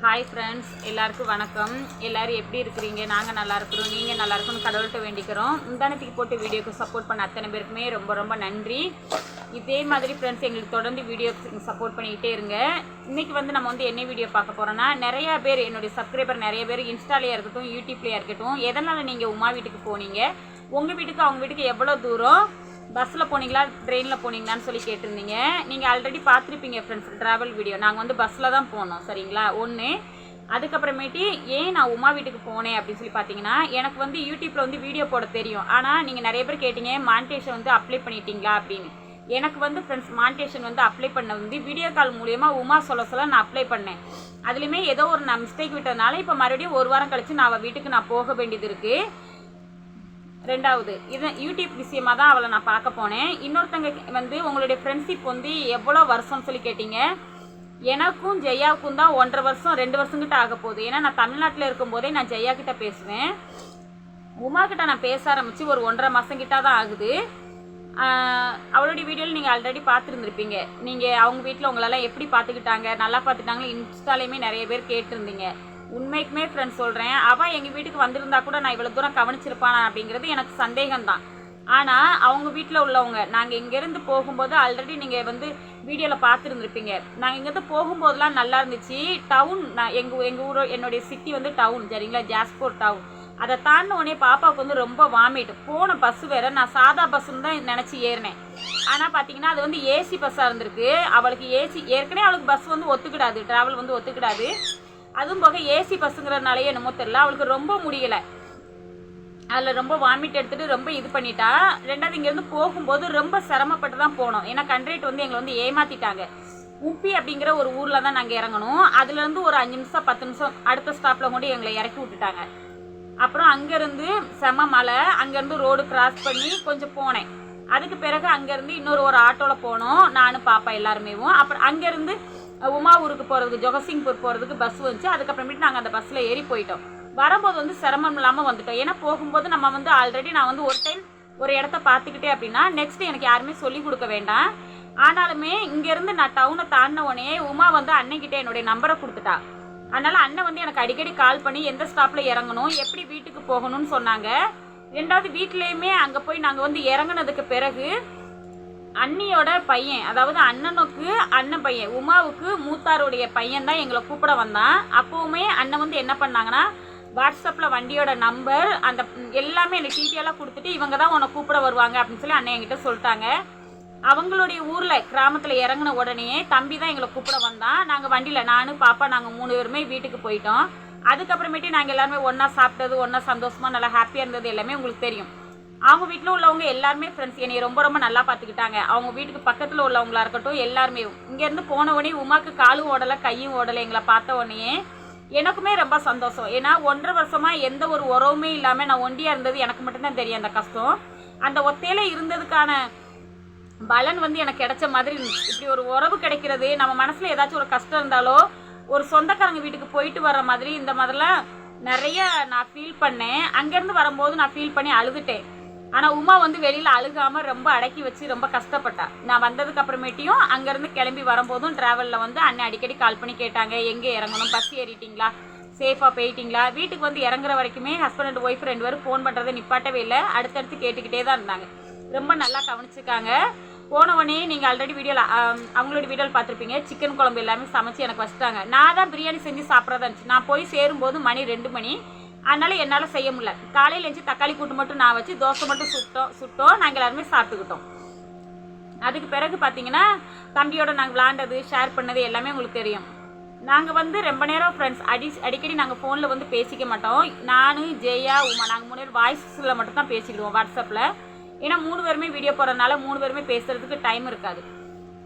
Hi friends, எல்லாருக்கும் வணக்கம். எல்லோரும் எப்படி இருக்கிறீங்க? நாங்கள் நல்லா இருக்கிறோம். நீங்கள் நல்லா இருக்கணும்னு கடவுள்கிட்ட வேண்டிக்கிறோம். முந்தானத்துக்கு போட்டு வீடியோக்கு சப்போர்ட் பண்ண அத்தனை பேருக்குமே ரொம்ப ரொம்ப நன்றி. இதே மாதிரி ஃப்ரெண்ட்ஸ் எங்களுக்கு தொடர்ந்து வீடியோக்கு சப்போர்ட் பண்ணிக்கிட்டே இருங்க. இன்றைக்கி நம்ம என்ன வீடியோ பார்க்க போகிறோன்னா, நிறையா பேர் என்னுடைய சப்ஸ்கிரைபர் நிறைய பேர் இன்ஸ்டாலேயே இருக்கட்டும், யூடியூப்லேயே இருக்கட்டும், எதனால் நீங்கள் உமா வீட்டுக்கு போனீங்க, உங்கள் வீட்டுக்கு அவங்க வீட்டுக்கு எவ்வளோ தூரம், பஸ்ஸில் போனீங்களா ட்ரெயினில் போனீங்களான்னு சொல்லி கேட்டிருந்தீங்க. நீங்கள் ஆல்ரெடி பார்த்துருப்பீங்க ஃப்ரெண்ட்ஸ் ட்ராவல் வீடியோ. நாங்கள் பஸ்ஸில் தான் போனோம், சரிங்களா? ஒன்று. அதுக்கப்புறமேட்டு ஏன் நான் உமா வீட்டுக்கு போனேன் அப்படின்னு சொல்லி பார்த்தீங்கன்னா, எனக்கு யூடியூப்பில் வீடியோ போட தெரியும். ஆனால் நீங்கள் நிறைய பேர் கேட்டீங்க மானிட்டேஷன் அப்ளை பண்ணிட்டீங்களா அப்படின்னு. எனக்கு ஃப்ரெண்ட்ஸ் மானிட்டேஷன் அப்ளை பண்ண வீடியோ கால் மூலியமாக உமா சொல்ல நான் அப்ளை பண்ணேன். அதுலேயுமே ஏதோ ஒரு நான் மிஸ்டேக் விட்டதுனால இப்போ மறுபடியும் ஒரு வாரம் கழித்து நான் அவள் வீட்டுக்கு நான் போக வேண்டியது இருக்குது. ரெண்டாவது, இது யூடியூப் விஷயமாக தான் அவளை நான் பார்க்க போனேன். இன்னொருத்தங்க உங்களுடைய ஃப்ரெண்ட்ஷிப் எவ்வளோ வருஷம்னு சொல்லி கேட்டீங்க. எனக்கும் ஜெயாவுக்கும் தான் 1.5 வருஷம் 2 வருஷங்கிட்ட ஆக போகுது. ஏன்னா நான் தமிழ்நாட்டில் இருக்கும்போதே நான் ஜெயா கிட்ட பேசுவேன். உமா கிட்ட நான் பேச ஆரம்பித்து ஒரு 1.5 மாதம் கிட்ட தான் ஆகுது. அவளுடைய வீடியோவில் நீங்கள் ஆல்ரெடி பார்த்துருந்துருப்பீங்க. நீங்கள் அவங்க வீட்டில் உங்களெல்லாம் எப்படி பார்த்துக்கிட்டாங்க, நல்லா பார்த்துக்கிட்டாங்களே, இன்ஸ்டாலேயுமே நிறைய பேர் கேட்டிருந்தீங்க. உண்மைக்குமே ஃப்ரெண்ட்ஸ் சொல்கிறேன், அவள் எங்கள் வீட்டுக்கு வந்திருந்தா கூட நான் இவ்வளோ தூரம் கவனிச்சிருப்பானா அப்படிங்கிறது எனக்கு சந்தேகம்தான். ஆனால் அவங்க வீட்டில் உள்ளவங்க, நாங்கள் இங்கேருந்து போகும்போது ஆல்ரெடி நீங்கள் வீடியோவில் பார்த்துருந்துருப்பீங்க. நாங்கள் இங்கேருந்து போகும்போதெல்லாம் நல்லா இருந்துச்சு. டவுன், நான் எங்கள் ஊர், என்னுடைய சிட்டி டவுன், சரிங்களா? ஜாஸ்பூர் டவுன். அதை தாண்டின உடனே பாப்பாவுக்கு ரொம்ப வாமிட். போன பஸ்ஸு வேறு, நான் சாதா பஸ்ஸுன்னு தான் நினச்சி ஏறினேன். ஆனால் பார்த்தீங்கன்னா அது ஏசி பஸ்ஸாக இருந்திருக்கு. அவளுக்கு ஏசி ஏற்கனவே அவளுக்கு பஸ் ஒத்துக்கிடாது, ட்ராவல் ஒத்துக்கிடாது. அதுவும் போக ஏசி பஸ்ஸுங்கிறதுனாலேயே என்னமோ தெரியல, அவளுக்கு ரொம்ப முடியலை. அதில் ரொம்ப வாமிட் எடுத்துகிட்டு ரொம்ப இது பண்ணிட்டா. ரெண்டாவது இங்கேருந்து போகும்போது ரொம்ப சிரமப்பட்டு தான் போனோம். ஏன்னா கண்ட்ரக்டர் எங்களை ஏமாற்றிட்டாங்க. உப்பி அப்படிங்கிற ஒரு ஊரில் தான் நாங்கள் இறங்கணும். அதுலேருந்து ஒரு 5 நிமிஷம் 10 நிமிஷம் அடுத்த ஸ்டாப்பில் கூட எங்களை இறக்கி விட்டுட்டாங்க. அப்புறம் அங்கேருந்து செம மலை, அங்கேருந்து ரோடு கிராஸ் பண்ணி கொஞ்சம் போனேன். அதுக்கு பிறகு அங்கேருந்து ஒரு ஆட்டோவில் போனோம், நானும் பாப்பா எல்லாருமே. அப்புறம் அங்கேருந்து உமா ஊருக்கு போகிறதுக்கு, ஜொகசிங்பூர் போகிறதுக்கு பஸ் வந்துச்சு. அதுக்கப்புறமேட்டு நாங்கள் அந்த பஸ்ஸில் ஏறி போயிட்டோம். வரும்போது சிரமம் இல்லாமல் வந்துட்டோம். ஏன்னா போகும்போது நம்ம ஆல்ரெடி நான் ஒரு டைம் ஒரு இடத்த பார்த்துக்கிட்டே அப்படின்னா நெக்ஸ்ட் எனக்கு யாருமே சொல்லிக் கொடுக்க வேண்டாம். ஆனாலுமே இங்கேருந்து நான் டவுனை தாண்டின உடனே உமா அன்னைக்கிட்டே என்னுடைய நம்பரை கொடுத்துட்டா. அதனால் அண்ணன் எனக்கு அடிக்கடி கால் பண்ணி எந்த ஸ்டாப்பில் இறங்கணும், எப்படி வீட்டுக்கு போகணும்னு சொன்னாங்க. ரெண்டாவது வீட்லேயுமே அங்கே போய் நாங்கள் இறங்கினதுக்கு பிறகு அண்ணியோட பையன், அதாவது அண்ணனுக்கு அண்ணன் பையன், உமாவுக்கு மூத்தாருடைய பையன் தான் எங்களை கூப்பிட வந்தான். அப்போவுமே அண்ணன் என்ன பண்ணாங்கன்னா, வாட்ஸ்அப்பில் வண்டியோட நம்பர் அந்த எல்லாமே எனக்கு டீட்டெயிலாக கொடுத்துட்டு இவங்க தான் உன்னை கூப்பிட வருவாங்க அப்படின்னு சொல்லி அண்ணன் என்கிட்ட சொல்லிட்டாங்க. அவங்களுடைய ஊரில் கிராமத்தில் இறங்கின உடனே தம்பி தான் எங்களை கூப்பிட வந்தான். நாங்கள் வண்டியில் நானும் பாப்பா நாங்கள் 3 பேருமே வீட்டுக்கு போயிட்டோம். அதுக்கப்புறமேட்டு நாங்கள் எல்லாருமே ஒன்றா சாப்பிட்டது, ஒன்றா சந்தோஷமாக நல்லா ஹாப்பியாக இருந்தது எல்லாமே உங்களுக்கு தெரியும். அவங்க வீட்டில் உள்ளவங்க எல்லாருமே ஃப்ரெண்ட்ஸ் என்னை ரொம்ப ரொம்ப நல்லா பார்த்துக்கிட்டாங்க. அவங்க வீட்டுக்கு பக்கத்தில் உள்ளவங்களா இருக்கட்டும் எல்லாருமே. இங்கேருந்து போன உடனே உமாக்கு காலும் ஓடலை கையும் ஓடலை. எங்களை பார்த்த உடனே எனக்குமே ரொம்ப சந்தோஷம். ஏன்னா 1.5 வருஷமாக எந்த ஒரு உறவுமே இல்லாமல் நான் ஒண்டியாக இருந்தது எனக்கு மட்டும்தான் தெரியும் அந்த கஷ்டம். அந்த ஒத்தையில இருந்ததுக்கான பலன் எனக்கு கிடைச்ச மாதிரி இருந்துச்சு. இப்படி ஒரு உறவு கிடைக்கிறது, நம்ம மனசில் ஏதாச்சும் ஒரு கஷ்டம் இருந்தாலோ ஒரு சொந்தக்காரங்க வீட்டுக்கு போயிட்டு வர்ற மாதிரி இந்த மாதிரிலாம் நிறைய நான் ஃபீல் பண்ணேன். அங்கேருந்து வரும்போது நான் ஃபீல் பண்ணி அழுதுட்டேன். ஆனால் உமா வெளியில் அழுகாமல் ரொம்ப அடக்கி வச்சு ரொம்ப கஷ்டப்பட்டா. நான் வந்ததுக்கு அப்புறமேட்டியும் அங்கேருந்து கிளம்பி வரும்போதும் ட்ராவலில் அண்ணன் அடிக்கடி கால் பண்ணி கேட்டாங்க, எங்கே இறங்கணும், பஸ் ஏறிட்டிங்களா, சேஃபாக போயிட்டிங்களா. வீட்டுக்கு இறங்குற வரைக்குமே ஹஸ்பண்ட் அண்ட் ஒய்ஃப் 2 பேரும் ஃபோன் பண்ணுறதை நிப்பாட்டவே இல்லை. அடுத்தடுத்து கேட்டுக்கிட்டே தான் இருந்தாங்க. ரொம்ப நல்லா கவனிச்சிருக்காங்க. போனவொடனே நீங்கள் ஆல்ரெடி வீடியோவில் அவங்களோட வீடியோவில் பார்த்துருப்பீங்க. சிக்கன் குழம்பு எல்லாமே சமைச்சு எனக்கு வச்சுட்டாங்க. நான் தான் பிரியாணி செஞ்சு சாப்பிட்றதா இருந்துச்சு. நான் போய் சேரும்போது மணி 2 மணி. அதனால் என்னால் செய்ய முடியல. காலையில் எழுந்து தக்காளி கூட்டு மட்டும் நான் வச்சு தோசை மட்டும் சுட்டோம். நாங்கள் எல்லாருமே சாப்பிட்டுக்கிட்டோம். அதுக்கு பிறகு பார்த்தீங்கன்னா தம்பியோட நாங்கள் விளாண்டது, ஷேர் பண்ணது எல்லாமே உங்களுக்கு தெரியும். நாங்கள் ரொம்ப நேரம் ஃப்ரெண்ட்ஸ் அடிக்கடி நாங்கள் ஃபோனில் பேசிக்க மாட்டோம். நான், ஜெயா, உமா நாங்கள் 3 பேர் வாய்ஸில் மட்டும் தான் பேசிக்கிடுவோம் வாட்ஸ்அப்பில். ஏன்னா 3 பேருமே வீடியோ போடுறதுனால 3 பேருமே பேசுகிறதுக்கு டைம் இருக்காது.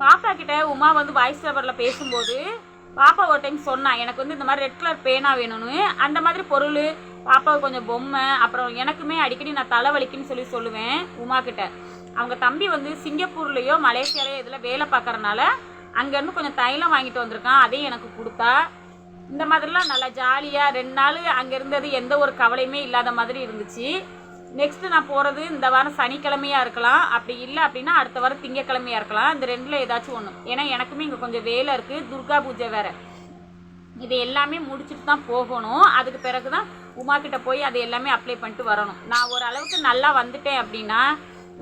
பாப்பா கிட்ட உமா வாய்ஸ் ஓவரில் பேசும்போது பாப்பா ஒரு டைம் சொன்னா, எனக்கு இந்த மாதிரி ரெட் கலர் பேனா வேணும்னு. அந்த மாதிரி பொருள், பாப்பாவுக்கு கொஞ்சம் பொம்மை, அப்புறம் எனக்குமே அடிக்கடி நான் தலைவலிக்குன்னு சொல்லுவேன் உமா கிட்ட. அவங்க தம்பி சிங்கப்பூர்லேயோ மலேசியாலேயோ இதில் வேலை பார்க்குறனால அங்கேருந்து கொஞ்சம் தைலம் வாங்கிட்டு வந்திருக்கான். அதையும் எனக்கு கொடுத்தா. இந்த மாதிரிலாம் நல்லா ஜாலியாக 2 நாள் அங்கே இருந்தது எந்த ஒரு கவலையுமே இல்லாத மாதிரி இருந்துச்சு. நெக்ஸ்ட்டு நான் போகிறது இந்த வாரம் சனிக்கிழமையாக இருக்கலாம், அப்படி இல்லை அப்படின்னா அடுத்த வாரம் திங்கக்கிழமையாக இருக்கலாம். இந்த 2ல் ஏதாச்சும் ஒன்று. ஏன்னா எனக்குமே இங்கே கொஞ்சம் வேலை இருக்குது, துர்கா பூஜை வேறு. இது எல்லாமே முடிச்சுட்டு தான் போகணும். அதுக்கு பிறகு தான் உமா கிட்ட போய் அது எல்லாமே அப்ளை பண்ணிட்டு வரணும். நான் ஓரளவுக்கு நல்லா வந்துட்டேன் அப்படின்னா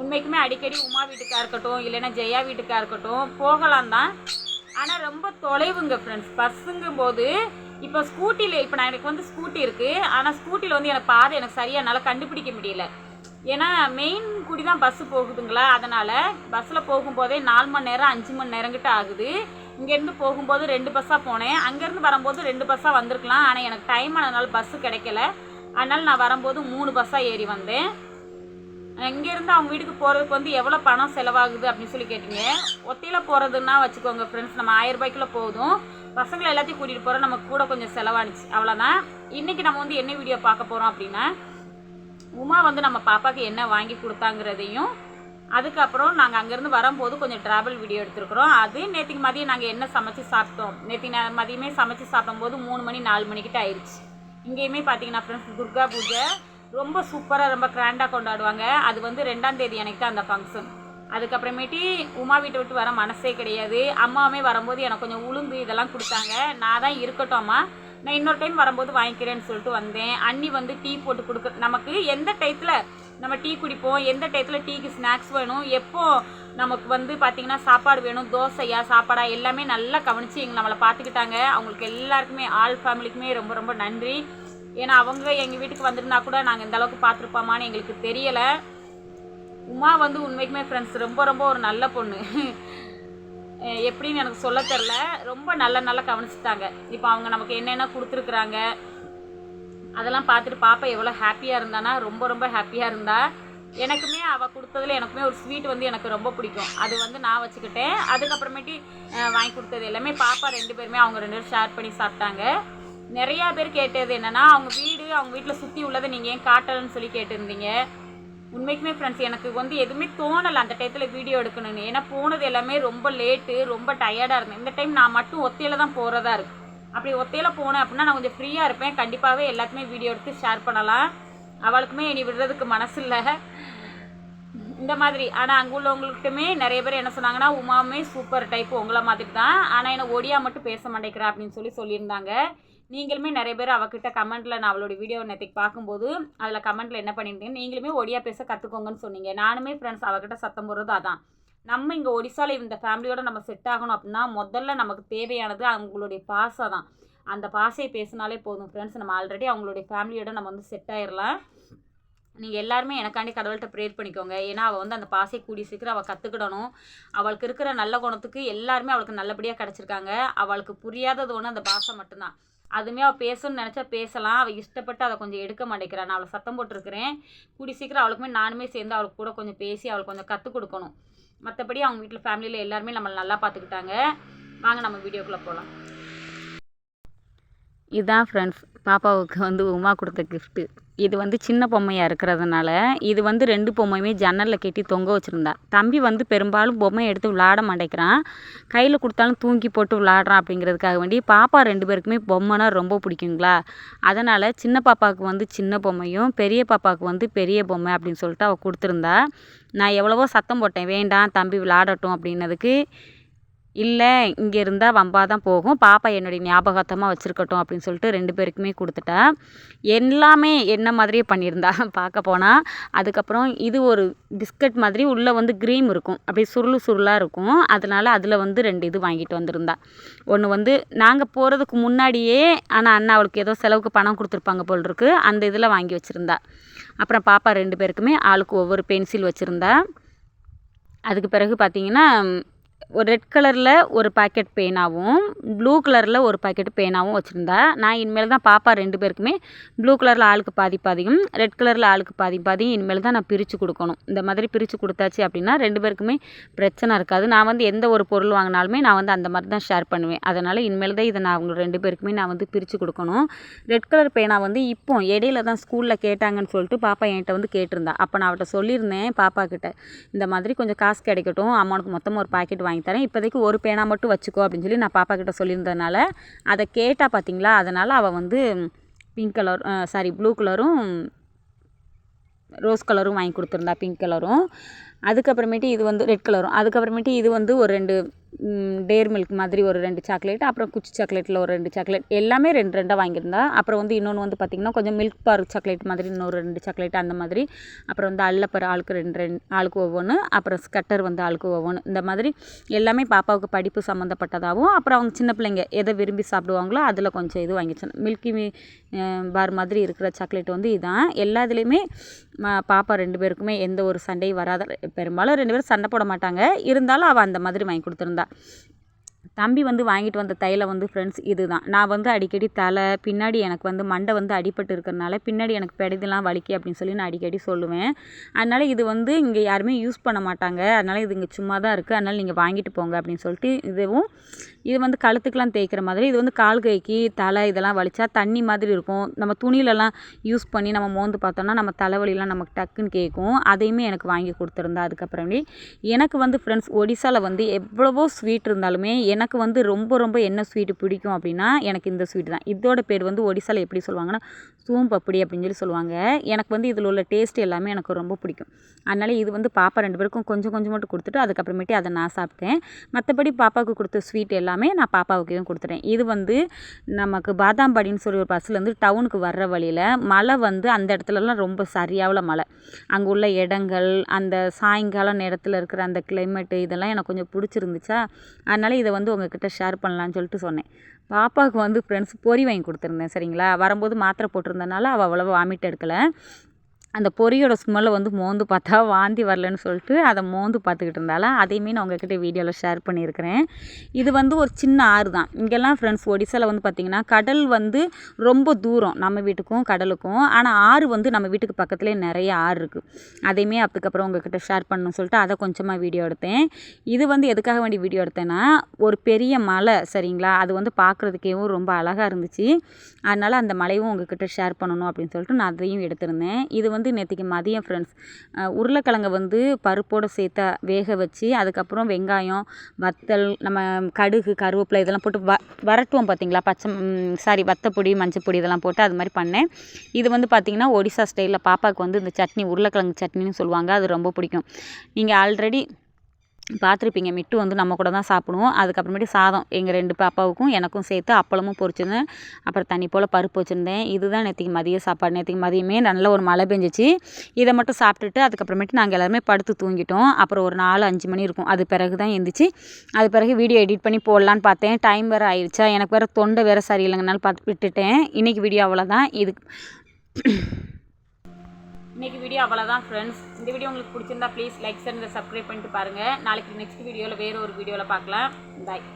உண்மைக்குமே அடிக்கடி உமா வீட்டுக்காக இருக்கட்டும், இல்லைன்னா ஜெயா வீட்டுக்காக இருக்கட்டும் போகலாம் தான். ஆனால் ரொம்ப தொலைவுங்க ஃப்ரெண்ட்ஸ். பஸ்ஸுங்கும் போது இப்போ ஸ்கூட்டியில், இப்போ நான் எனக்கு வந்து ஸ்கூட்டி இருக்குது, ஆனால் ஸ்கூட்டியில் வந்து எனக்கு பாதை எனக்கு சரியாக என்னால் கண்டுபிடிக்க முடியல. ஏன்னா மெயின் கூடி தான் பஸ்ஸு போகுதுங்களா, அதனால் பஸ்ஸில் போகும்போதே 4 மணி நேரம் 5 மணி நேரங்கிட்ட ஆகுது. இங்கேருந்து போகும்போது 2 பஸ்ஸாக போனேன், அங்கேருந்து வரும்போது 2 பஸ்ஸாக வந்திருக்கலாம். ஆனால் எனக்கு டைம் ஆனதுனால பஸ்ஸு கிடைக்கல. அதனால் நான் வரும்போது 3 பஸ்ஸாக ஏறி வந்தேன். இங்கேருந்து அவங்க வீட்டுக்கு போகிறதுக்கு வந்து எவ்வளோ பணம் செலவாகுது அப்படின்னு சொல்லி கேட்டிங்க. ஒத்தையில் போகிறதுன்னா வச்சுக்கோங்க ஃப்ரெண்ட்ஸ், நம்ம 1000 ரூபாய்க்குள்ளே போதும். பசங்களை எல்லாத்தையும் கூட்டிகிட்டு போகிறோம், நமக்கு கூட கொஞ்சம் செலவானுச்சு, அவ்வளோதான். இன்றைக்கி நம்ம வந்து என்ன வீடியோ பார்க்க போகிறோம் அப்படின்னா, உமா வந்து நம்ம பாப்பாவுக்கு என்ன வாங்கி கொடுத்தாங்கிறதையும், அதுக்கப்புறம் நாங்கள் அங்கேருந்து வரும்போது கொஞ்சம் ட்ராவல் வீடியோ எடுத்துருக்குறோம். அது நேற்றுக்கு மதியம் நாங்கள் என்ன சமைச்சு சாப்பிட்டோம். நேற்று மதியமே சமைச்சு சாப்பிடும்போது 3 மணி 4 மணிக்கிட்ட ஆயிடுச்சு. இங்கேயுமே பார்த்தீங்கன்னா ஃப்ரெண்ட்ஸ் துர்கா பூஜை ரொம்ப சூப்பராக ரொம்ப கிராண்டாக கொண்டாடுவாங்க. அது வந்து 2ஆம் தேதி எனக்கு தான் அந்த ஃபங்க்ஷன். அதுக்கப்புறமேட்டி உமா வீட்டை விட்டு வர மனசே கிடையாது. அம்மாவுமே வரும்போது எனக்கு கொஞ்சம் உளுந்து இதெல்லாம் கொடுத்தாங்க. நான் தான் இருக்கட்டும்மா, நான் இன்னொரு டைம் வரும்போது வாங்கிக்கிறேன்னு சொல்லிட்டு வந்தேன். அண்ணி வந்து டீ போட்டு கொடுக்க, நமக்கு எந்த டயத்தில் நம்ம டீ குடிப்போம், எந்த டயத்தில் டீக்கு ஸ்நாக்ஸ் வேணும், எப்போ நமக்கு வந்து பார்த்திங்கன்னா சாப்பாடு வேணும், தோசையா சாப்பாடா எல்லாமே நல்லா கவனித்து நம்மளை பார்த்துக்கிட்டாங்க. அவங்களுக்கு எல்லாருக்குமே ஆல் ஃபேமிலிக்குமே ரொம்ப ரொம்ப நன்றி. ஏன்னா அவங்க எங்கள் வீட்டுக்கு வந்திருந்தா கூட நாங்கள் இந்த அளவுக்கு பார்த்துருப்போமான்னு எங்களுக்கு தெரியலை. உமா வந்து உண்மைக்குமே ஃப்ரெண்ட்ஸ் ரொம்ப ரொம்ப ஒரு நல்ல பொண்ணு. எப்படின்னு எனக்கு சொல்ல தெரில, ரொம்ப நல்லா கவனிச்சுட்டாங்க. இப்போ அவங்க நமக்கு என்னென்ன கொடுத்துருக்குறாங்க அதெல்லாம் பார்த்துட்டு பாப்பா எவ்வளோ ஹாப்பியாக இருந்தானா, ரொம்ப ரொம்ப ஹாப்பியாக இருந்தா. எனக்குமே அவள் கொடுத்ததில் எனக்குமே ஒரு ஸ்வீட் வந்து எனக்கு ரொம்ப பிடிக்கும். அது வந்து நான் வச்சுக்கிட்டேன். அதுக்கப்புறமேட்டி வாங்கி கொடுத்தது எல்லாமே பாப்பா 2 பேருமே அவங்க 2 பேரும் ஷேர் பண்ணி சாப்பிட்டாங்க. நிறையா பேர் கேட்டது என்னென்னா, அவங்க வீட்டில் சுற்றி உள்ளதை நீங்கள் ஏன் காட்டலன்னு சொல்லி கேட்டிருந்தீங்க. உண்மைக்குமே ஃப்ரெண்ட்ஸ் எனக்கு வந்து எதுவுமே தோணலை அந்த டயத்தில் வீடியோ எடுக்கணும்னு. ஏன்னா போனது எல்லாமே ரொம்ப லேட்டு, ரொம்ப டயர்டாக இருந்தேன். இந்த டைம் நான் மட்டும் ஒத்தையில் தான் போகிறதா இருக்குது. அப்படி ஒத்தையில் போனேன் அப்படின்னா நான் கொஞ்சம் ஃப்ரீயாக இருப்பேன். கண்டிப்பாகவே எல்லாத்துமே வீடியோ எடுத்து ஷேர் பண்ணலாம். அவளுக்குமே இனி விடுறதுக்கு மனசு இல்லை இந்த மாதிரி. ஆனால் அங்கே உள்ளவங்களுக்குமே நிறைய பேர் என்ன சொன்னாங்கன்னா, உமாவுமே சூப்பர் டைப்பு உங்களை மாதிரி தான், ஆனால் என்ன ஒடியா மட்டும் பேச மாட்டேங்கிறா அப்படின்னு சொல்லியிருந்தாங்க. நீங்களுமே நிறைய பேர் அவகிட்ட கமெண்ட்டில், நான் அவளோட வீடியோ நேற்றுக்கு பார்க்கும்போது அதில் கமெண்ட்டில் என்ன பண்ணியிருந்தீங்க, நீங்களுமே ஒடியா பேச கற்றுக்கோங்கன்னு சொன்னீங்க. நானுமே ஃப்ரெண்ட்ஸ் அவகிட்ட சத்தம் போடுறது அதான். நம்ம இங்கே ஒடிசாவில் இந்த ஃபேமிலியோடு நம்ம செட் ஆகணும் அப்படின்னா முதல்ல நமக்கு தேவையானது அவங்களுடைய பாசம் தான். அந்த பாசையை பேசினாலே போதும் ஃப்ரெண்ட்ஸ், நம்ம ஆல்ரெடி அவங்களுடைய ஃபேமிலியோடு நம்ம வந்து செட் ஆகிடலாம். நீங்கள் எல்லாருமே எனக்காண்டி கடவுள்கிட்ட ப்ரேயர் பண்ணிக்கோங்க. ஏன்னா அவள் வந்து அந்த பாசையை கூடி சீக்கிரம் அவள் கற்றுக்கிடணும். அவளுக்கு இருக்கிற நல்ல குணத்துக்கு எல்லாருமே அவளுக்கு நல்லபடியாக கிடச்சிருக்காங்க. அவளுக்கு புரியாதது ஒன்று அந்த பாசை மட்டும்தான். அதுவுமே அவள் பேசணும்னு நினச்சா பேசலாம், அவள் இஷ்டப்பட்டு அதை கொஞ்சம் எடுக்க மாட்டேங்கிறான். நான் அவளை சத்தம் போட்டிருக்கிறேன். கூடி சீக்கிரம் அவளுக்குமே நானுமே சேர்ந்து அவளுக்கு கூட கொஞ்சம் பேசி அவளுக்கு கொஞ்சம் கற்றுக் கொடுக்கணும். மற்றபடி அவங்க வீட்டில் ஃபேமிலியில் எல்லாருமே நம்மளை நல்லா பார்த்துக்கிட்டாங்க. வாங்க நம்ம வீடியோக்குள்ளே போகலாம். இதுதான் ஃப்ரெண்ட்ஸ் பாப்பாவுக்கு வந்து உமா கொடுத்த கிஃப்ட்டு. இது வந்து சின்ன பொம்மையாக இருக்கிறதுனால இது வந்து 2 பொம்மையுமே ஜன்னலில் கட்டி தொங்க வச்சுருந்தா. தம்பி வந்து பெரும்பாலும் பொம்மையை எடுத்து விளாட மாட்டேங்கிறான், கையில் கொடுத்தாலும் தூங்கி போட்டு விளாட்றான். அப்படிங்கிறதுக்காக வேண்டி பாப்பா 2 பேருக்குமே பொம்மைனா ரொம்ப பிடிக்குங்களா, அதனால் சின்ன பாப்பாவுக்கு வந்து சின்ன பொம்மையும் பெரிய பாப்பாவுக்கு வந்து பெரிய பொம்மை அப்படின்னு சொல்லிட்டு அவள் கொடுத்துருந்தா. நான் எவ்வளவோ சத்தம் போட்டேன், வேண்டாம் தம்பி விளாடட்டும் அப்படின்னதுக்கு, இல்லை இங்கே இருந்தால் வம்பா தான் போகும், பாப்பா என்னுடைய ஞாபகார்த்தமாக வச்சுருக்கட்டும் அப்படின்னு சொல்லிட்டு 2 பேருக்குமே கொடுத்துட்டா. எல்லாமே என்ன மாதிரியே பண்ணியிருந்தா பார்க்க போனால். அதுக்கப்புறம் இது ஒரு பிஸ்கட் மாதிரி உள்ளே வந்து க்ரீம் இருக்கும், அப்படியே சுருளாக இருக்கும். அதனால் அதில் வந்து 2 இது வாங்கிட்டு வந்திருந்தா. ஒன்று வந்து நாங்கள் போகிறதுக்கு முன்னாடியே, ஆனால் அண்ணா அவளுக்கு ஏதோ செலவுக்கு பணம் கொடுத்துருப்பாங்க போல் இருக்கு, அந்த இதில் வாங்கி வச்சுருந்தா. அப்புறம் பாப்பா 2 பேருக்குமே ஆளுக்கு ஒவ்வொரு பென்சில் வச்சுருந்தா. அதுக்கு பிறகு பார்த்திங்கன்னா ஒரு ரெட் கலரில் ஒரு பாக்கெட் பேனாவும் ப்ளூ கலரில் ஒரு பாக்கெட் பேனாவும் வச்சுருந்தா. நான் இனிமேல் தான் பாப்பா 2 பேருக்குமே ப்ளூ கலரில் ஆளுக்கு பாதியும் ரெட் கலரில் ஆளுக்கு பாதியும் இனிமேல் தான் நான் பிரித்து கொடுக்கணும். இந்த மாதிரி பிரித்து கொடுத்தாச்சு அப்படின்னா 2 பேருக்குமே பிரச்சனை இருக்காது. நான் வந்து எந்த ஒரு பொருள் வாங்கினாலுமே நான் வந்து அந்த மாதிரி தான் ஷேர் பண்ணுவேன். அதனால் இனிமேல் தான் இதை நான் அவங்க 2 பேருக்குமே நான் வந்து பிரித்து கொடுக்கணும். ரெட் கலர் பேனா வந்து இப்போ இடையில தான் ஸ்கூலில் கேட்டாங்கன்னு சொல்லிட்டு பாப்பா என்கிட்ட வந்து கேட்டிருந்தா. அப்போ நான் அவட்ட சொல்லியிருந்தேன் பாப்பா கிட்ட, இந்த மாதிரி கொஞ்சம் காசு கிடைக்கட்டும், அம்மாவுக்கு மொத்தமாக ஒரு பாக்கெட் வாங்கி தரேன், இப்போதைக்கு ஒரு பேனா மட்டும் வச்சுக்கோ அப்படின்னு சொல்லி நான் பாப்பா கிட்ட சொல்லியிருந்ததுனால அதை கேட்டா பார்த்தீங்களா. அதனால் அவள் வந்து ப்ளூ கலரும் ரோஸ் கலரும் வாங்கி கொடுத்துருந்தா, பிங்க் கலரும். அதுக்கப்புறமேட்டு இது வந்து ரெட் கலரும். அதுக்கப்புறமேட்டு இது வந்து ஒரு 2 டேர் மில்க் மாதிரி ஒரு 2 சாக்லேட், அப்புறம் குச்சி சாக்லேட்டில் ஒரு 2 சாக்லேட், எல்லாமே 2 வாங்கியிருந்தா. அப்புறம் வந்து இன்னொன்று வந்து பார்த்திங்கன்னா கொஞ்சம் மில்க் பார் சாக்லேட் மாதிரி இன்னொரு 2 சாக்லேட் அந்த மாதிரி. அப்புறம் வந்து அல்லப்பர் ஆளுக்கு 2 ஆளுக்கு ஒவ்வொன்று, அப்புறம் ஸ்கட்டர் வந்து ஆளுக்கு ஒவ்வொன்று. இந்த மாதிரி எல்லாமே பாப்பாவுக்கு படிப்பு சம்மந்தப்பட்டதாகவும், அப்புறம் அவங்க சின்ன பிள்ளைங்க எதை விரும்பி சாப்பிடுவாங்களோ அதில் கொஞ்சம் இது வாங்கிச்சேன். மில்கி பார் மாதிரி இருக்கிற சாக்லேட் வந்து இதான். எல்லா இதுலேயுமே பாப்பா 2 பேருக்குமே எந்த ஒரு சண்டையும் வராத. பெரும்பாலும் 2 பேரும் சண்டை போட மாட்டாங்க, இருந்தாலும் அவள் அந்த மாதிரி வாங்கி கொடுத்துருந்தா. தம்பி வந்து வாங்கிட்டு வந்த தைலம் வந்து ஃப்ரெண்ட்ஸ் இது தான். நான் வந்து அடிக்கடி தலை பின்னாடி எனக்கு வந்து மண்டை வந்து அடிபட்டு இருக்கிறனால பின்னாடி எனக்கு பெடதெல்லாம் வலிக்கு அப்படின்னு சொல்லி நான் அடிக்கடி சொல்லுவேன். அதனால் இது வந்து இங்கே யாருமே யூஸ் பண்ண மாட்டாங்க, அதனால் இது இங்கே சும்மா தான் இருக்குது, அதனால் நீங்கள் வாங்கிட்டு போங்க அப்படின்னு சொல்லிட்டு. இது வந்து கழுத்துக்கெலாம் தேய்க்கிற மாதிரி. இது வந்து கால் கைக்கு தலை இதெல்லாம் வலிச்சா தண்ணி மாதிரி இருக்கும். நம்ம துணியிலலாம் யூஸ் பண்ணி நம்ம மோந்து பார்த்தோம்னா நம்ம தலைவலிலாம் நமக்கு டக்குன்னு கேட்கும். அதையுமே எனக்கு வாங்கி கொடுத்துருந்தா. அதுக்கப்புறமே எனக்கு வந்து ஃப்ரெண்ட்ஸ் ஒடிசாவில் வந்து எவ்வளவோ ஸ்வீட் இருந்தாலுமே எனக்கு வந்து ரொம்ப ரொம்ப என்ன ஸ்வீட்டு பிடிக்கும் அப்படின்னா எனக்கு இந்த ஸ்வீட் தான். இதோட பேர் வந்து ஒடிசாவில் எப்படி சொல்லுவாங்கன்னா சூம் பப்படி அப்படின்னு சொல்லி சொல்லுவாங்க. எனக்கு வந்து இதில் உள்ள டேஸ்ட் எல்லாமே எனக்கு ரொம்ப பிடிக்கும். அதனால் இது வந்து பாப்பா 2 பேருக்கும் கொஞ்சம் கொஞ்சம் மட்டும் கொடுத்துட்டு அதுக்கப்புறமேட்டு அதை நான் சாப்பிட்டேன். மற்றபடி பாப்பாவுக்கு கொடுத்த ஸ்வீட் எல்லாமே நான் பாப்பாவுக்கும் கொடுத்துட்டேன். இது வந்து நமக்கு பாதாம்பாடின்னு சொல்லி ஒரு பஸ்ஸில் டவுனுக்கு வர்ற வழியில் மழை வந்து அந்த இடத்துலலாம் ரொம்ப சரியாவில் மழை. அங்கே உள்ள இடங்கள் அந்த சாயங்காலம் நேரத்தில் இருக்கிற அந்த கிளைமேட்டு இதெல்லாம் எனக்கு கொஞ்சம் பிடிச்சிருந்துச்சா, அதனால் இதை வந்து உங்ககிட்ட ஷேர் பண்ணலான்னு சொல்லிட்டு சொன்னேன். பாப்பாவுக்கு வந்து ஃப்ரெண்ட்ஸ் பொரி வாங்கி கொடுத்துருந்தேன். சரிங்களா, வரும்போது மாத்திரை போட்டிருந்தனால அவள் அவ்வளோவா வாமிட் எடுக்கலை. அந்த பொரியோட ஸ்மெல்லை வந்து மோந்து பார்த்தா வாந்தி வரலன்னு சொல்லிட்டு அதை மோந்து பார்த்துக்கிட்டு இருந்தால அதையுமே நான் உங்ககிட்ட வீடியோவில் ஷேர் பண்ணியிருக்கிறேன். இது வந்து ஒரு சின்ன ஆறு தான். இங்கெல்லாம் ஃப்ரெண்ட்ஸ் ஒடிசாவில் வந்து பார்த்திங்கன்னா கடல் வந்து ரொம்ப தூரம் நம்ம வீட்டுக்கும் கடலுக்கும். ஆனால் ஆறு வந்து நம்ம வீட்டுக்கு பக்கத்துலேயே நிறைய ஆறு இருக்குது. அதையுமே அதுக்கப்புறம் உங்ககிட்ட ஷேர் பண்ணணும்னு சொல்லிட்டு அதை கொஞ்சமாக வீடியோ எடுத்தேன். இது வந்து எதுக்காக வேண்டி வீடியோ எடுத்தேன்னா ஒரு பெரிய மலை. சரிங்களா, அது வந்து பார்க்குறதுக்கேவும் ரொம்ப அழகாக இருந்துச்சு. அதனால் அந்த மலையும் உங்ககிட்ட ஷேர் பண்ணணும் அப்படின்னு சொல்லிட்டு நான் அதையும் எடுத்திருந்தேன். இது வந்து நேற்றுக்கு மதியம் ஃப்ரெண்ட்ஸ் உருளைக்கிழங்கை வந்து பருப்போடு சேர்த்து வேக வச்சு அதுக்கப்புறம் வெங்காயம் வத்தல் நம்ம கடுகு கருவேப்பிலை இதெல்லாம் போட்டு வரட்டுவோம் பார்த்திங்களா, வத்தப்பொடி மஞ்சப்பொடி இதெல்லாம் போட்டு அது மாதிரி பண்ணேன். இது வந்து பார்த்திங்கன்னா ஒடிசா ஸ்டைலில் பாப்பாவுக்கு வந்து இந்த சட்னி உருளைக்கிழங்கு சட்னின்னு சொல்லுவாங்க, அது ரொம்ப பிடிக்கும். நீங்கள் ஆல்ரெடி பார்த்துருப்பீங்க, மிட்டு வந்து நம்ம கூட தான் சாப்பிடுவோம். அதுக்கப்புறமேட்டு சாதம் எங்கள் 2 பாப்பாவுக்கும் எனக்கும் சேர்த்து அப்பளமும் பொரிச்சிருந்தேன். அப்புறம் தண்ணி போல் பருப்பு வச்சுருந்தேன். இதுதான் நேற்றுக்கு மதிய சாப்பாடு. நேற்றுக்கு மதியமே நல்ல ஒரு மழை பெஞ்சிச்சு. இதை மட்டும் சாப்பிட்டுட்டு அதுக்கப்புறமேட்டு நாங்கள் எல்லாருமே படுத்து தூங்கிட்டோம். அப்புறம் ஒரு 4-5 மணி இருக்கும். அது பிறகு தான் எழுந்திரிச்சு அது பிறகு வீடியோ எடிட் பண்ணி போடலான்னு பார்த்தேன். டைம் வேறு ஆயிடுச்சா, எனக்கு வேறு தொண்டை வேறு சரியில்லைங்கனால பார்த்து விட்டுட்டேன். இன்றைக்கி வீடியோ அவ்வளோதான். இன்றைக்கி வீடியோ அவ்வளோதான் ஃப்ரெண்ட்ஸ். இந்த வீடியோ உங்களுக்கு பிடிச்சிருந்தா ப்ளீஸ் லைக் அண்ட் சப்ஸ்கிரைப் பண்ணிட்டு பாருங்கள். நாளைக்கு நெக்ஸ்ட் வீடியோவில் வேறு ஒரு வீடியோவில் பார்க்கலாம். பாய்.